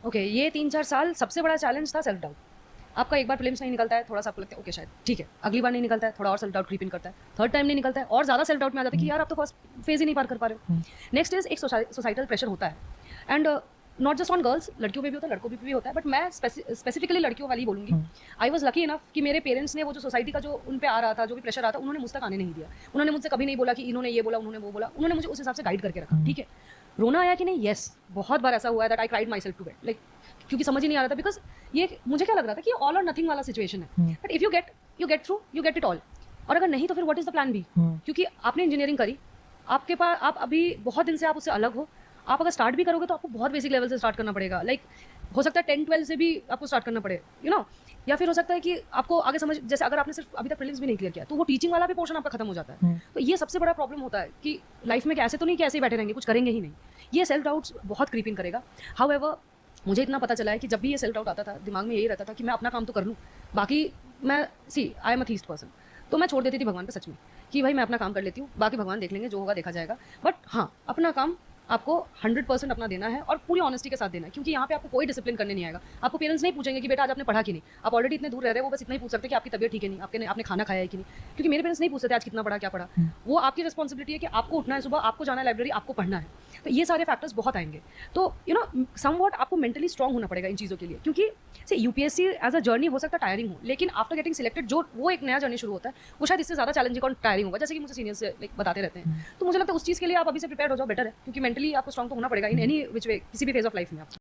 Okay, ये 3-4 साल सबसे बड़ा चैलेंज था सेल्फ डाउट। आपका एक बार प्रीलिम्स नहीं निकलता है, थोड़ा-सा आपको लगता है ओके शायद ठीक है, अगली बार नहीं निकलता है, थोड़ा और सेल्फ डाउट क्रीप इन करता है, थर्ड टाइम नहीं निकलता है और ज़्यादा सेल्फ डाउट में आ जाता है कि यार आप तो फर्स्ट फेज़ ही नहीं पार कर पा रहे हो। नेक्स्ट इज़ एक सोसाइटल प्रेशर होता है and not just on girls, लड़कियों पे भी होता है, लड़कों पे भी होता है, बट मैं स्पेसिफिकली लड़कियों वाली बोलूँगी। आई वाज़ लकी इनफ कि मेरे पेरेंट्स ने वो जो सोसाइटी का जो उन पे आ रहा था, जो भी प्रेशर आता, उन्होंने मुझ तक आने नहीं दिया। उन्होंने मुझसे कभी नहीं बोला कि इन्होंने ये बोला, उन्होंने वो बोला, उन्होंने मुझे उस हिसाब से गाइड करके रखा, ठीक है। रोना आया कि नहीं? येस, बहुत बार ऐसा हुआ है that I cried myself to bed, like क्योंकि समझ ही नहीं आ रहा था, बिकॉज ये मुझे क्या लग रहा था कि ऑल और नथिंग वाला सिचुएशन है, but if you get through, you get it all. और अगर नहीं तो फिर what is the plan B? क्योंकि आपने इंजीनियरिंग करी, आपके पास आप अभी बहुत दिन से आप उससे अलग हो, आप अगर स्टार्ट भी करोगे तो आपको बहुत बेसिक लेवल से स्टार्ट करना पड़ेगा, लाइक हो सकता है 10-12 से भी आपको स्टार्ट करना पड़े, यू नो। या फिर हो सकता है कि आपको आगे समझ, जैसे अगर आपने सिर्फ अभी तक प्रीलिम्स भी नहीं क्लियर किया तो वो टीचिंग वाला भी पोर्शन आपका खत्म हो जाता है। तो ये सबसे बड़ा प्रॉब्लम होता है कि लाइफ में ऐसे तो नहीं कि ऐसे ही बैठे रहेंगे, कुछ करेंगे ही नहीं। ये सेल्फ डाउट्स बहुत क्रीपिंग करेगा। हाउएवर मुझे इतना पता चला है कि जब भी ये सेल्फ डाउट आता था, दिमाग में यही रहता था कि मैं अपना काम तो कर लूँ, बाकी मैं I am a theist person, तो मैं छोड़ देती थी भगवान पे सच में कि भाई मैं अपना काम कर लेती हूँ, बाकी भगवान देख लेंगे, जो होगा देखा जाएगा। बट हाँ, अपना काम आपको 100% अपना देना है और पूरी ऑनेस्टी के साथ देना है, क्योंकि यहाँ पे आपको कोई डिसिप्लिन करने नहीं आएगा। आपको पेरेंट्स नहीं पूछेंगे कि बेटा आज आपने पढ़ा कि नहीं, आप ऑलरेडी इतने दूर रह रहे हो, वो बस इतना ही पूछ सकते हैं कि आपकी तबीयत ठीक है नहीं, आपने खाना खाया है कि नहीं, क्योंकि मेरे पेरेंट्स नहीं पूछते थे आज कितना पढ़ा, क्या पढ़ा। वो आपकी रिस्पॉन्सिबिलिटी है कि आपको उठना है सुबह, आपको जाना है लाइब्रेरी, आपको पढ़ना है। तो ये सारे फैक्टर्स बहुत आएंगे। तो यू नो समवॉट आपको मेंटली स्ट्रांग होना पड़ेगा इन चीज़ों के लिए, क्योंकि से यूपीएससी एज अ जर्नी हो सकता है टायरिंग हो, लेकिन आफ्टर गेटिंग सिलेक्टेड जो वो एक नया जर्नी शुरू होता है, वो शायद इससे ज़्यादा चैलेंजिंग और टायरिंग होगा, जैसे कि मुझे सीनियर्स लाइक बताते रहते हैं। तो मुझे लगता है उस चीज़ के लिए आप अभी से प्रिपेयर हो जाओ, बेटर है, क्योंकि मेंटली आपको स्ट्रांग तो होना पड़ेगा इन एनी विच वे, किसी भी फेज ऑफ लाइफ में आप।